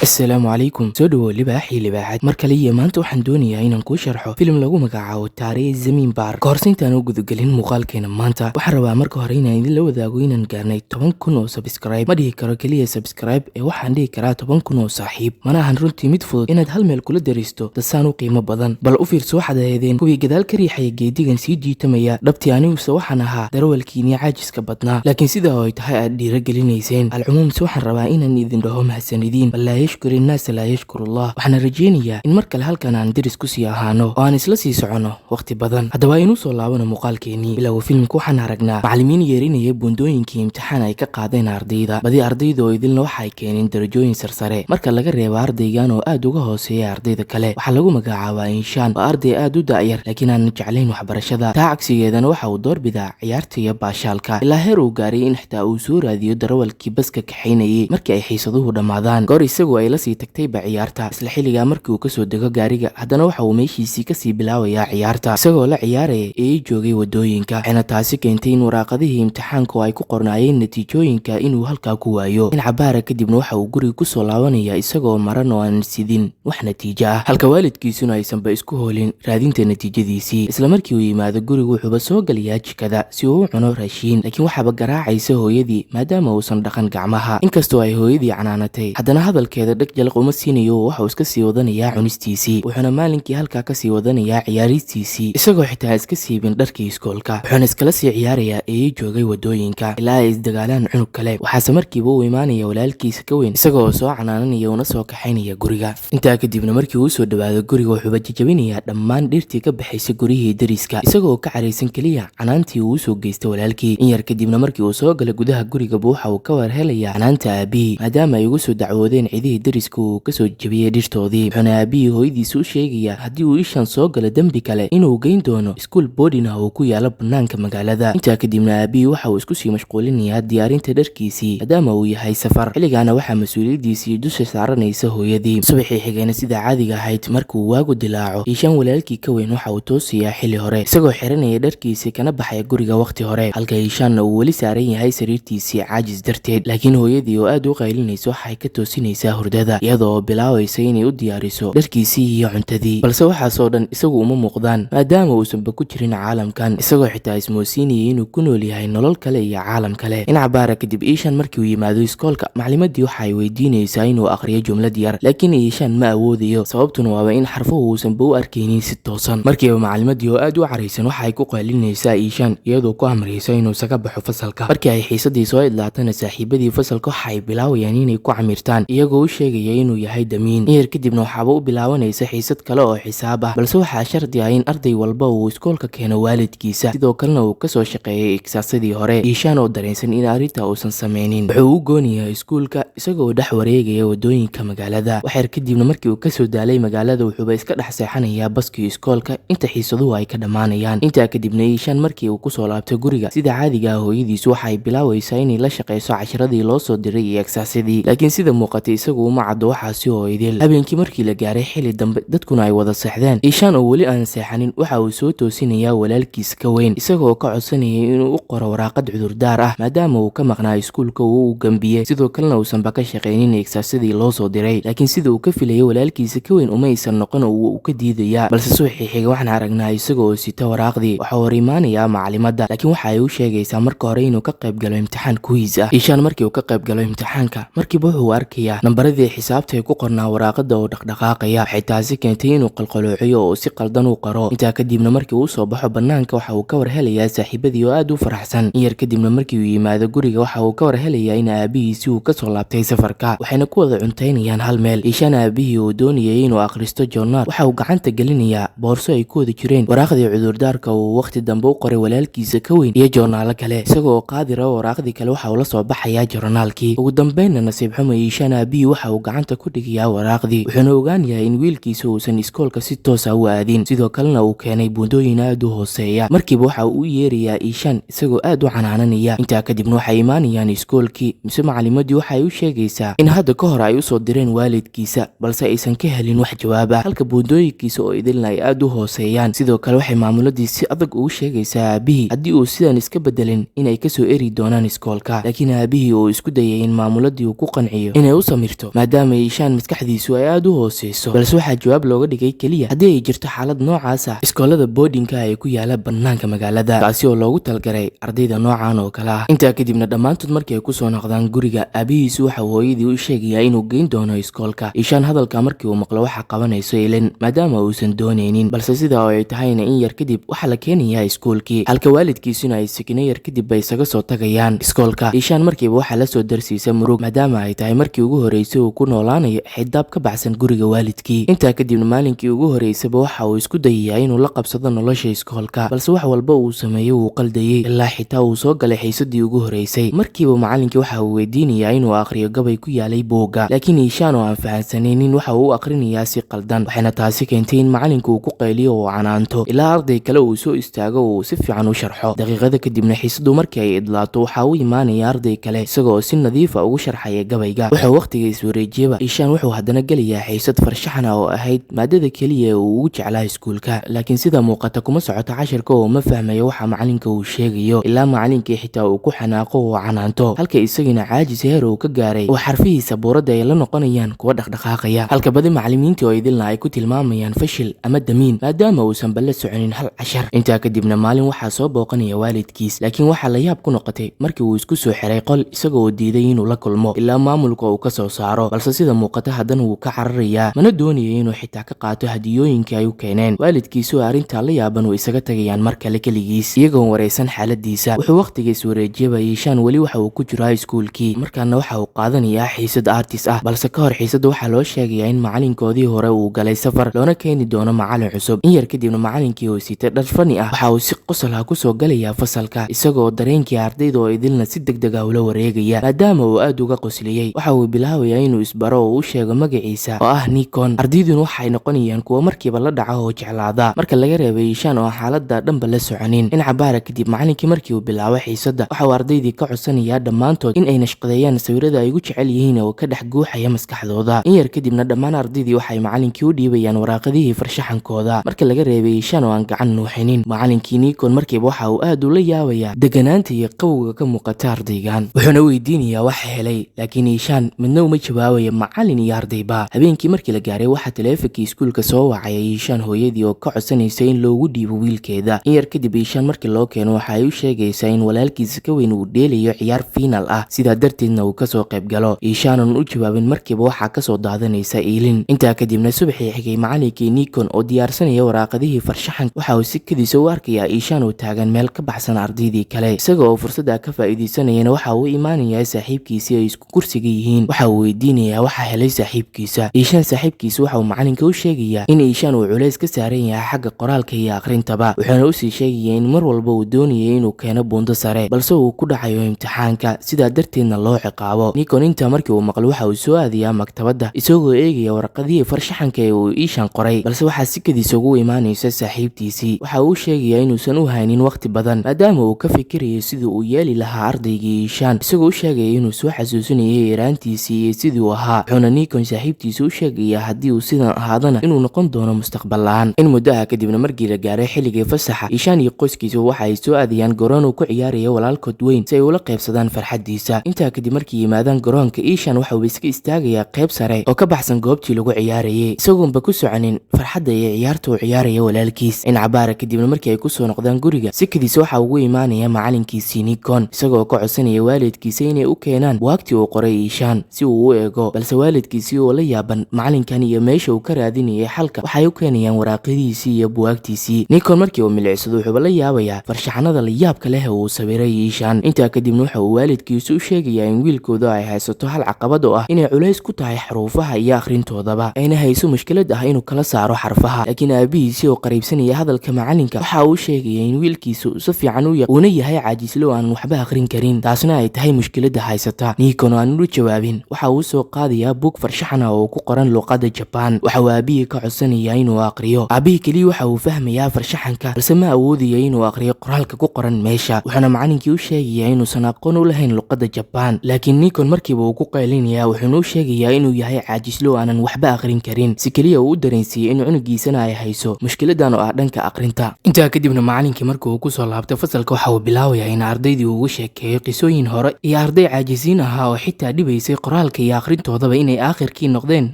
السلام عليكم soo dhawow libaaxii libaaxad mar kale iyo maanta waxaan doonayaa inaan kuu sharxo filim lagu magacaabo taariikh zamiin baar ka hor intaan u gudagelin muuqaalkeena maanta waxaan rabaa marka hore inaan idin la wadaago inaan gaarnay 10,000 oo subscribe ma dhihi karo kaliya subscribe ee waxaan dhihi karaa 10,000 oo saaxiib mana ahan runtii mid fudud inaad hal meel kula daristo dasaan u qiimo badan bal u fiirso waxaad ahaydeen kuwii gadaal ka riixaya geedigan sii jiitamaya dhabtii aniguse waxaan ahaa darawalkiinii caajiska badnaa laakiin sidaa ay tahay aad dhiiragelinayseen alcumuumse waxaan rabaa inaan idin dhaho mahadsanidin يشكر الناس لا يشكر الله waxaan rajeynayaa in markale halkan aan diris ku sii ahaano oo aan isla sii socono waqti badan haddaba aynu soo laabano muuqaalkeenii bilowga filimka waxaan aragnaa macallimiin yeerinaya buundooyinkii imtixaan ay ka qaadeen ardayda badi ardayda oo idilna waxay keeneen darajooyin sarsare marka laga reebo ardaygan oo aad uga hooseeya ardayda kale waxaa lagu magacaabaa inshaan waa arday aad u da'yar laakiin aan jeclayn waxbarashada taa cagsigeedana waxa uu doorbidaa ciyaarta iyo baashaalka ilaa heer uu gaaray in xitaa uu soo raadiyo darawalkii baska kaxaynayay markii ay xiisaduhu dhammaadaan goor isagu ay la sii tagtayba ciyaarta isla xilliga markii uu kasoo dego gaariga haddana waxa uu meeshiisii kasii bilaabayaa ciyaarta isagoo la ciyaaraya ee joogay wadooyinka waxayna taasi keentay in waraaqadihii imtixaanku ay ku qornaayeen natiijooyinka inuu halkaa ku waayo in cabaara kadibna waxa uu guriga kusoo laabanaya isagoo maran oo aan sidin wax natiijo ah halka waalidkiisuna aysanba isku hoolin raadinta natiijadiisii isla markii uu yimaado guriga wuxuuba soo galayaa jikada si uu u cuno raashiin laakiin waxaaba garaacaysa hooyadii maadaama uusan dhaqan gacmaha inkastoo ay hooyadii canaanatay haddana hadalkeeda dheg jalaq uma siinayo waxuu iska sii wadanayaa cunistiisii wuxuuna maalinkii halkaa kasii wadanayaa ciyaaristiisii isagoo xitaa iska siibin dharkii iskoolka wuxuuna iskala sii ciyaarayaa eeyi joogay wadooyinka ilaa ay isdagaalaan cunug kale waxaase markiiba uu imaanaya walaalkiisa ka weyn isagoo soo canaananaya una soo kaxaynaya guriga intaa kadibna markii uu soo dhawaado guriga wuxuuba jajabinayaa dhammaan dhirtii ka baxaysa guryihii dariska isagoo ka caraysan keliya canaantii uu usoo geystay walaalkii in yar kadibna markii uu soo gala gudaha gurigaba waxa uu ka warhelaya canaanta aabihii maadaama ay ugu soo dacwoodeen cidihii dariska uu kasoo jebiyey dhirtoodii wuxuuna aabihii hooyadiisa u sheegayaa haddii uu ishan soo galo dembi kale inuu geyn doono iskuul boodin ah oo ku yaala banaanka magaalada intaa kadibna aabihii waxa uu isku sii mashquulinayaa diyaarinta dharkiisii maadaama uu yahay safar xilligaana waxaa mas-uuliyadiisii dusha saaranaysa hooyadii subaxii xigayna sida caadiga ahayd markuu waagu dilaaco iishaan walaalkii ka weyn waxa uu toosiyaa xilli hore isagoo xiranaya dharkiisii kana baxaya guriga waqti hore halka iishaanna uu weli saaran yahay sariirtiisii caajis darteed laakiin hooyadii oo aad u qaylinaysa waxay ka toosinaysaa hurdada iyadoo bilaabaysa inay u diyaariso dharkiisii iyo cuntadii balse waxaasoo dhan isagu uma muuqdaan maadaama uusanba ku jirin caalamkan isagoo xitaa ismoosiinayay inuu ku nool yahay nolol kale iyo caalam kale in cabaara kadib iishaan markii uu yimaado iskoolka maclimadii waxa ay weydiinaysaa inuu aqriyo jumlad yar laakiin iishaan ma awoodayo sababtuna waaba in xarfuhu uusanba u arkaynin si toosan markiiba maclimadii oo aad u caraysan waxa ay ku qaylinaysaa iishaan iyadoo ku amraysa inuu isaga baxo fasalka markii ay xiisadii soo idlaatana saaxiibadii fasalka waxa ay bilaabayaan inay ku camirtaan iyagoo u sheegaya inuu yahay damiin in yar kadibna waxaaba u bilaabanaysa xiisad kale oo xisaab ah balse waxaa shardi ah in arday walba uu iskoolka keeno waalidkiisa sidoo kalena uu kasoo shaqeeyay igsaasadii hore iishaan oo dareensan in arrinta uusan sameynin wuxuu u goonayaa iskuulka isagoo dhex wareegaya wadooyinka magaalada waxyar kadibna markii uu kasoo daalay magaalada wuxuuba iska dhex seexanayaa baskii iskoolka inta xiisaduhu ay ka dhammaanayaan intaa kadibna iishaan markii uu kusoo laabtay guriga sida caadiga ah hooyadiisu waxay bilaabaysaa inay la shaqeyso casharadii loo soo diray iyo igsaasadii laakiin sida muuqatay isagu uma caddo waxaasi oo idil habeenkii markii la gaaray xilli dambe dadkuna ay wada seexdeen iishaan oo weli aan seexanin waxa uu soo toosinayaa walaalkiis ka weyn isagoo ka codsanayay inuu u qoro waraaqad cudurdaar ah maadaama uu ka maqnaa iskuulka uu gambiyey sidoo kalena uusanba ka shaqaynin igsaasadii loo soo diray laakiin sida uu ka filayay walaalkiisa ka weyn uma aysan noqon oo uu ka diidayaa balse subaxii xiga waxaan aragnaa isagoo sita waraaqdii waxa hor imaanayaa maclimadda laakiin waxa ay u sheegaysaa marka hore inuu ka qayb galo imtixaan kuwiis ah iishaan markii uu ka qayb galo imtixaanka markiiba wuxuu arkayaa nambaradii xisaabta ay ku qornaa waraaqada oo dhaqdhaqaaqaya waxay taasi keentay inuu qalqaloociyo oo si qaldan u qaro intaa kadibna markii uu soo baxo banaanka waxa uu ka warhelayaa saaxiibadii oo aad u faraxsan in yar kadibna markii uu yimaado guriga waxa uu ka warhelayaa in aabihiisi uu kasoo laabtay safarka waxayna ku wada cuntaynayaan hal meel iishaan aabihii uu doonayay inuu akhristo joornaal waxa uu gacanta gelinayaa boorso ay ku wada jireen waraaqdii cudurdaarka uu waqti dambe u qoray walaalkiisa ka weyn iyo joornaalo kale isagoo qaadira waraaqdii kale waxa uu la soo baxayaa joornaalkii ugu dambeynna nasiib xumo iishaan aabihii waxa uu gacanta ku dhigayaa waraaqdii wuxuuna ogaanayaa in wiilkiisa uusan iskoolka si toosa u aadin sidoo kalena uu keenay buundooyin aad u hooseeya markiiba waxa uu u yeerayaa iishaan isagoo aad u canaananaya intaa kadibna waxay imaanayaan iskoolkii mise maclimadii waxay u sheegaysaa in hadda ka hor ay usoo direen waalidkiisa balse aysan ka helin wax jawaab ah halka buundooyinkiisa oo idilna ay aad u hooseeyaan sidoo kale waxay maamuladii si adag ugu sheegaysaa aabihii haddii uu sidan iska bedelin inay kasoo eri doonaan iskoolka laakiin aabihii uu isku dayay in maamuladii uu ku qanciyo inay u samirto karto maadaama iishaan maskaxdiisu ay aad u hooseyso, balse waxaa jawaab looga dhigay keliya haddii ay jirto xaalad noocaas ah iskoolada boardingka ee ku yaala banaanka magaalada, taasi oo loogu talgalay ardayda noocan oo kale ah. intaa kadibna dhammaantood markii ay kusoo noqdaan guriga, aabihiisu waxa uu hooyadii u sheegayaa inuu geyn doono iskoolka. iishaan hadalka markii uu maqlo waxaa qabanayso ilin maadaama uusan doonaynin, balse sidaa oo ay tahayna in yar kadib waxaa la keenayaa iskoolkii, halka waalidkiisuna ay sikino yar kadib bay isaga soo tagayaan iskoolka. iishaan markiiba waxaa la soo darsiisa murug maadaama ay tahay markii ugu horeysay uu ku noolaanayo xidaab ka baxsan guriga waalidkii. intaa kadibna maalinkii ugu horeysaba waxa uu isku dayayaa inuu la qabsado nolosha iskoolka, balse wax walba uu sameeyo wuu qaldayay ilaa xitaa uu soo galay xiisadii ugu horeysay. markiiba macalinkii waxa uu weydiinayaa inuu akhriyo gabay ku yaalay buugga, laakiin iishaan oo aan fahansanaynin waxa uu u akhrinayaa si qaldan, waxayna taasi keentay in macalinku uu ku qayliyo oo canaanto ilaa arday kale uu soo istaago oo uu si fiican u sharxo. daqiiqada kadibna xiisadu markii ay idlaato waxaa u imaanaya arday kale isagoo si nadiifa ugu sharxaya gabayga. wuxuu waqtiga iswareejiyaba iishaan wuxuu haddana gelayaa xiisad farshaxan ah oo ahayd maadada keliya ee uu ugu jeclaa iskuulka, laakiin sida muuqata kuma socoto cashirka oo ma fahmayo waxa macalinka uu sheegayo ilaa macalinkii xitaa uu ku xanaaqo oo canaanto, halka isagina caajis heer uu ka gaaray oo xarfihiisa buuradda ay la noqonayaan kuwa dhaqdhaqaaqaya, halka badi macalimiintii oo idilna ay ku tilmaamayaan fashil ama damiin maadaama uusan balla soconin hal cashar. intaa kadibna maalin waxaa soo booqanaya waalidkiis, laakiin waxaa la yaab ku noqotay markii uu isku soo xiray qol isagoo oo diiday inuu la kulmo ilaa maamulka uu ka soo saaro, balse sida muuqata haddana wuu ka cararayaa, mana doonayo inuu xitaa ka qaato hadiyooyinkii ay u keeneen. waalidkiisu arrintaa la yaaban way isaga tagayaan mar kale keligiis iyagoon wareysan xaaladiisa. wuxuu waqtiga iswareejiyaba iishaan weli waxa uu ku jiraa iskuulkii, markaana waxa uu qaadanayaa xiisad artis ah, balse ka hor xiisadda waxaa loo sheegayaa in macalinkoodii hore uu galay safar loona keeni doono macalin cusub. in yar kadibna macalinkii oo sitay dhar fani ah waxa uu si qosol ah kusoo galayaa fasalka isagoo dareenkii ardayda oo idilna si degdeg ah ula wareegaya maadaama uu aad uga qosliyey. waxa uu bilaabayaa inuu isbaro oo u sheego magaciisa oo ah Nikon. ardayduna waxay noqonayaan kuwo markiiba la dhaca oo jeclaada marka laga reebay iishaan oo xaaladda dhanba la soconin. in cabaara kadib macalinkii markii uu bilaabo xiisadda waxa uu ardaydii ka codsanayaa dhammaantood in ay nashqadeeyaan sawirada ay ugu jecel yihiin oo ka dhex guuxaya maskaxdooda. in yar kadibna dhammaan ardaydii waxay macalinkii u dhiibayaan waraaqadihii farshaxankooda marka laga reebay iishaan oo aan gacan nuuxinin. macalinkii Nikon markiiba waxa uu aad ula yaabayaa deganaanta iyo qawowga ka muuqata ardaygan, wuxuuna weydiinayaa waxa helay, laakiin iishaan midna uma jawaabaya macalin iyo ardayba. habeenkii markii la gaaray waxaa taleefankii iskuulka soo wacaya iishaan hooyadii oo ka codsanaysa in loogu dhiibo wiilkeeda. in yar kadib iishaan markii loo keeno waxa ay u sheegaysaa in walaalkiisa ka weyn uu dheelayo ciyaar fiinal ah, sidaa darteedna uu kasoo qayb galo. iishaanan u jawaabin markiiba waxaa kasoo daadanaysa iilin. intaa kadibna subaxii xigay macalinkii Nikon oo diyaarsanaya waraaqadihii farshaxanka waxa uu si kadiisa u arkayaa iishaan oo taagan meel ka baxsan ardaydii kale, isaga oo fursadda ka faa'iidaysanayana waxa uu imaanayaa saaxiibkiisii ay isku kursiga yihiin. waxa uu weydiinayaa waxa helay saaxiibkiisa. iishaan saaxiibkiisa waxa uu macalinka u sheegayaa in iishaan uu culays ka saaran yahay xagga qoraalka iyo akhrintaba, wuxuuna usii sheegayaa in mar walba uu doonayay inuu keeno buundo sare balse uu ku dhacayo imtixaanka, sidaa darteedna loo ciqaabo. Nikon intaa markii uu maqlo waxa uu soo aadayaa maktabadda isagoo eegaya warqadihii farshaxanka ee uu iishaan qoray, balse waxaa si kadiisa ugu imaanaysa saaxiibtiisii. waxa uu sheegayaa inuusan u haynin waqti badan maadaama uu ka fikirayo sidii uu yeeli lahaa ardaygii iishaan, isagoo u sheegaya inuu soo xasuusinayay yaraantiisii iyo sidii uu ahaa. wuxuuna Nikon saaxiibtiisa u sheegayaa haddii uu sidan ahaadana inuu noqon doono mustaqbal la'aan. in muddo ah kadibna markii la gaaray xilligii fasaxa, iishaan iyo qoyskiisa waxa ay soo aadayaan garoon uu ku ciyaaraya walaalkood weyn si ay ula qaybsadaan farxaddiisa. intaa kadib markii yimaadaan garoonka, iishaan waxa uu iska istaagayaa qayb sare oo ka baxsan goobtii lagu ciyaarayay isagoonba ku soconin farxadda iyo ciyaarta uu ciyaaraya walaalkiis. in cabaara kadibna markii ay kusoo noqdaan guriga, sikadiisa waxa ugu imaanaya macalinkiisii Nikon isagoo ka codsanaya waalidkiisa inay u keenaan buugagtii uu qoray iishaan si uu u eego, balse waalidkiisii oo la yaaban macalinkan iyo meesha uu ka raadinayay xalka waxay u keenayaan waraaqadiisii iyo buugagtiisii. Nikon markii uu milicsado wuxuuba la yaabayaa farshaxanada la yaabka leh uu sawiray iishaan. intaa kadibna waxa uu waalidkiisu u sheegayaa in wiilkooda ay haysato hal caqabad oo ah inay culays ku tahay xaruufaha iyo akhrintoodaba, ayna hayso mushkilad ah inuu kala saaro xarfaha. laakiin aabihiisii oo qariibsanaya hadalka macalinka waxa uu sheegaya in wiilkiisu si fiican uuna yahay caajislo aan waxba akhrin karin, taasna ay tahay mushkiladda haysata. Nikon oo aan u jawaabin waxa uu soo qaadayaa buug farshaxan ah oo ku qoran luqadda Jabaan. waxa uu aabihii ka codsanayaa inuu akhriyo. aabihii keliya waxa uu fahmayaa farshaxanka balse ma awoodaya inuu akhriyo qoraalka ku qoran meesha, wuxuuna macalinkii u sheegayaa inuusan aqoon u lahayn luqadda Jabaan. laakiin Nikon markiiba uu ku qaylinayaa wuxuuna u sheegayaa inuu yahay caajislo aanan waxba akhrin karin, si keliya uu u dareensiiyey in cunugiisana ay hayso mushkiladan oo ah dhanka akhrinta. intaa kadibna macalinkii markii uu kusoo laabtay fasalka waxa uu bilaabayaa in ardaydii ugu sheekeeyo qisooyin hore iyo arday caajisiin ahaa oo xitaa dhibaysay qoraalka iyo iyo akhrintoodaba inay aakhirkii noqdeen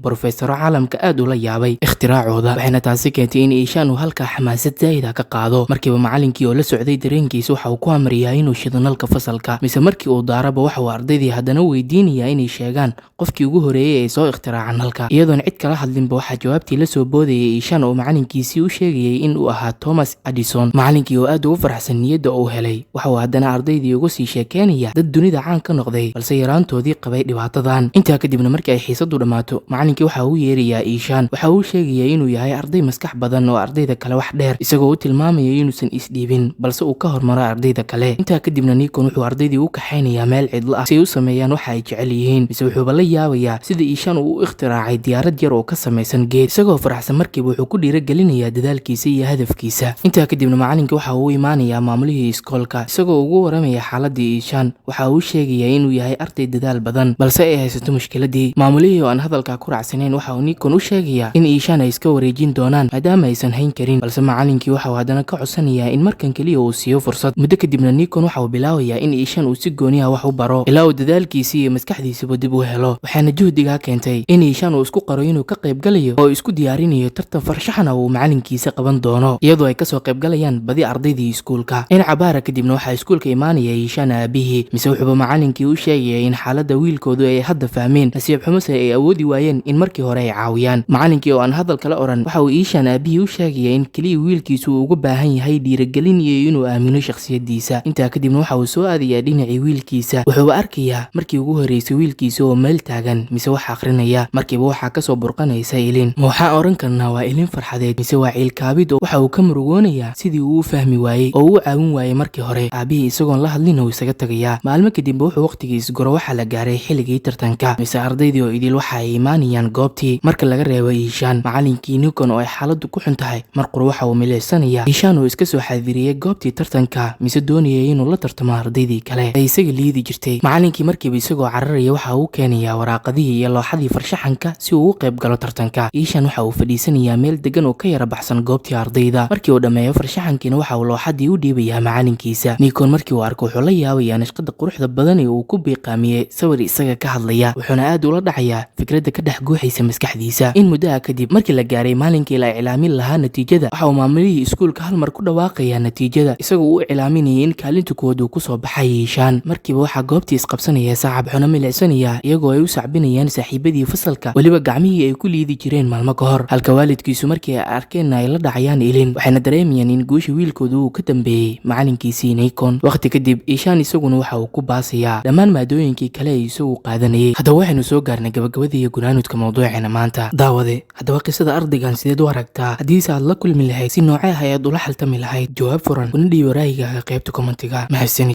brofesoro caalamka aad ula yaabay ikhtiraacooda, waxayna taasi keentay in Ishaan uu halkaa xamaasad zaa'id ah ka qaado. markiiba macallinkii oo la socday dareenkiisa waxa uu ku amriyaa inuu shido nalka fasalka, mise markii uu daaraba waxa uu ardaydii haddana weydiinayaa inay sheegaan qofkii ugu horeeyay ee soo ikhtiraacay nalka. iyadoon cid kala hadlinba waxaa jawaabtii la soo boodayay Ishaan oo macallinkiisii u sheegayay in uu ahaa Thomas Edison. macallinkii oo aad ugu faraxsan niyadda uu helay waxa uu haddana ardaydii uga sii sheekeynaya dad dunida caan ka noqday balse yaraantoodii qabay dhibaatadan. intaa kadibna markii ay xiisadu dhammaato macallinkii waxa uu yeerayaa Ishaan, waxa uu sheegaya inuu yahay arday maskax badan oo ardayda kale wax dheer, isagoo u tilmaamaya inuusan isdhiibin balse uu ka hormaro ardayda kale. intaa kadibna Nikon wuxuu ardaydii u kaxaynayaa meel cidlo ah si ay u sameeyaan waxa ay jecel yihiin, mise wuxuuba la yaabayaa sida Ishaan uu u ikhtiraacay diyaarad yar oo ka samaysan geed. isagoo faraxsan markiiba wuxuu ku dhiirigelinayaa dadaalkiisa iyo hadafkiisa. intaa kadibna macallinkii waxa uu u imaanayaa maamulihii iskoolka, isagoo ugu waramaya xaaladii Ishaan. waxa uu sheegayaa inuu yahay arday dadaal badan balse ay haysato mushkiladii. maamulihii oo aan hadalka ku raacsanayn waxa uu Nikon u sheegayaa in Ishaan ay iska wareejin doonaan maadaama aysan hayn karin, balse macallinkii waxa uu haddana ka codsanayaa in markan kaliya uu siiyo fursad. muddo kadibna Nikon waxa uu bilaabayaa in Ishaan uu si gooni ah wax u baro ilaa uu dadaalkiisii iyo maskaxdiisaba dib u helo. waxaana juhdigaa keentay in Ishaan uu isku qaro inuu ka qayb galayo oo isku diyaarinayo tartan farshaxan uu macallinkiisa qaban doono, iyadoo ay kasoo qayb galayaan badi ardaydii iskuulka. dhinaca baara kadibna waxaa iskuulka imaanaya Ishaan aabihii, mise wuxuuba macallinkii u sheegaya in xaaladda wiilkoodu ay hadda fahmeen, nasiib xumose ay awoodi waayeen in markii hore ay caawiyaan. macallinkii oo aan hadal kala oran waxa uu Ishaan aabihii u sheegaya in keliya wiilkiisu uu uga baahan yahay dhiirigelin iyo inuu aamino shakhsiyadiisa. intaa kadibna waxa uu soo aadayaa dhinacii wiilkiisa, wuxuuba arkayaa markii ugu horreysay wiilkiisa oo meel taagan mise wax akhrinaya. markiiba waxaa kasoo burqanaysa ilin. ma waxaan oran karnaa waa ilin farxadeed mise waa ciilkaabid oo waxa uu ka murugoonayaa sidii uu u fahmi waayey oo uu caawin waayey markii hore. aabihii isagoon la hadlin uu isaga tagayaa. maalmo kadibba wuxuu waqtigiis goro waxaa la gaaray xilligii tartanka, mise ardaydii oo idil waxa ay imaanayaan goobtii marka laga reebo Ishaan. macallinkii Nikon oo ay xaaladdu ku xun tahay mar qura waxa uu milicsanayaa Ishaan oo iska soo xaadiriyay goobtii tartanka, mise doonayay inuu la tartamo ardaydii kale ee isaga liidi jirtay. macallinkii markiiba isagoo cararaya waxa uu keenayaa waraaqadihii iyo looxadii farshaxanka si uu u qayb galo tartanka. Ishaan waxa uu fadhiisanayaa meel degan oo ka yara baxsan goobtii ardayda. markii uu dhammeeyo farshaxankiina waxa uu looxadii u dhiibayaa macallinkiisa. Nikon markii uu arko wuxuu la yaabayaa nashqada quruxda badan ee uu ku biiqaamiyey sawir isaga ka hadlaya, wuxuuna aad ula dhacayaa fikradda ka dhex guuxaysa maskaxdiisa. in muddo ah kadib markii la gaaray maalinkii la iclaamin lahaa natiijada, waxa uu maamulihii iskuulka hal mar ku dhawaaqayaa natiijada, isagoo u iclaaminayay in kaalinta koowaad uu kusoo baxay Ishaan. markiiba waxaa goobtii isqabsanaya saaxib xuna milicsanayaa, iyagoo ay u sacbinayaan saaxiibadii fasalka, weliba gacmihii ay ku liidi jireen maalmo ka hor. halka waalidkiisu markii ay arkeen ay la dhacayaan ilin, waxayna dareemayaan in guusha wiilkoodu uu ka dambeeyey macallinkiisii Nikon. waqti kadib Ishaan isaguna waxa uu ku baasayaa dhammaan maadooyinkii kale ee isagu qaadanayay. haddaba waxaynu soo gaarnay gabagabadii iyo gunaanudka mawduuceena maanta. daawade, haddaba qisada ardaygan sideed u aragtaa? haddiise aad la kulmi lahayd si noocee ah ayaad ula xaltami lahayd? jawaab furan kuna dhiibo raayigaaga qaybta kommentiga. mahadsanid.